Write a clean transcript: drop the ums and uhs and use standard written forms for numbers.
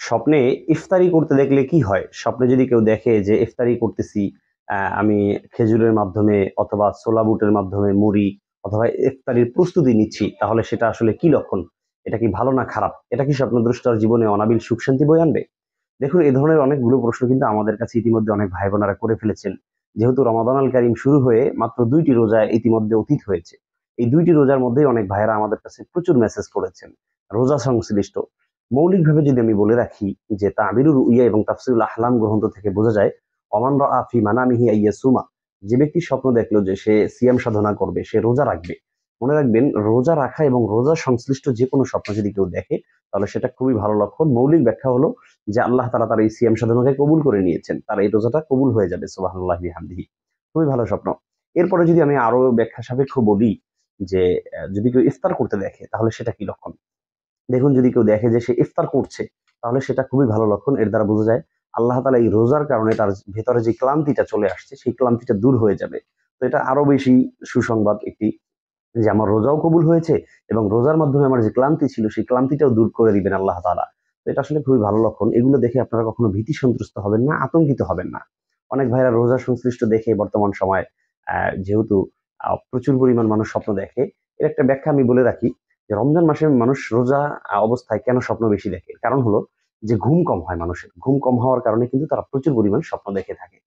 স্বপ্নে ইফতারি করতে দেখলে কি হয়? স্বপ্নে যদি কেউ দেখে যে ইফতারি করতেছি, আমি খেজুরের মাধ্যমে অথবা ছোলা বুটের মাধ্যমে মুড়ি অথবা ইফতারির প্রস্তুতি নিচ্ছি, তাহলে সেটা আসলে কি লক্ষণ? এটা কি ভালো না খারাপ? এটা কি স্বপ্নদ্রষ্টার জীবনে অনাবিল সুখ শান্তি বয়ে আনবে? দেখুন, এ ধরনের অনেকগুলো প্রশ্ন কিন্তু আমাদের কাছে ইতিমধ্যে অনেক ভাই বোনেরা করে ফেলেছেন। যেহেতু রমাদান আল কারিম শুরু হয়ে মাত্র ২টি রোজা ইতিমধ্যে অতীত হয়েছে। এই ২টি রোজার মধ্যেই অনেক ভাইয়েরা আমাদের কাছে প্রচুর মেসেজ করেছেন রোজা সংশ্লিষ্ট। মৌলিকভাবে যদি আমি বলে রাখি যে তাবিরুল রুইয়া এবং তাফসীরুল আহলাম গ্রন্থ থেকে বোঝা যায়, ওমান রাআ ফি মানামিহি আইয়াসুমা, যে ব্যক্তি স্বপ্ন দেখলো যে সে সিয়াম সাধনা করবে, সে রোজা রাখবে। মনে রাখবেন, রোজা রাখা এবং রোজা সংশ্লিষ্ট যে কোনো স্বপ্ন যদি কেউ দেখে, তাহলে সেটা খুবই ভালো লক্ষণ। মৌলিক ব্যাখ্যা হলো যে আল্লাহ তাআলা তার এই সিয়াম সাধনাকে কবুল করে নিয়েছেন, তার এই রোজাটা কবুল হয়ে যাবে। সুবহানাল্লাহি বিহামদিহি। খুবই ভালো স্বপ্ন। এরপরে যদি আমি আরো ব্যাখ্যা সাপেক্ষ বলি যে যদি কেউ ইফতার করতে দেখে, তাহলে সেটা কি লক্ষণ? দেখুন, যদি কেউ দেখে যে সে ইফতার করছে, তাহলে সেটা খুবই ভালো লক্ষণ। এর দ্বারা বোঝা যায় আল্লাহ তাআলা এই রোজার কারণে তার ভেতরে যে ক্লান্তিটা চলে আসছে, সেই ক্লান্তিটা দূর হয়ে যাবে। তো এটা আরো বেশি সুসংবাদ একটি, যে আমার রোজাও কবুল হয়েছে এবং রোজার মাধ্যমে আমার যে ক্লান্তি ছিল সেই ক্লান্তিটাও দূর করে দিবেন আল্লাহ তাআলা। তো এটা আসলে খুবই ভালো লক্ষণ। এগুলো দেখে আপনারা কখনো ভীতি সন্ত্রস্ত হবেন না, আতঙ্কিত হবেন না। অনেক ভাইরা রোজা সংশ্লিষ্ট দেখে বর্তমান সময়, যেহেতু প্রচুর পরিমাণ মানুষ স্বপ্ন দেখে, এর একটা ব্যাখ্যা আমি বলে রাখি যে রমজান মাসে মানুষ রোজা অবস্থায় কেন স্বপ্ন বেশি দেখে? কারণ হলো যে ঘুম কম হয় মানুষের। ঘুম কম হওয়ার কারণে কিন্তু তারা প্রচুর পরিমাণ স্বপ্ন দেখে থাকে।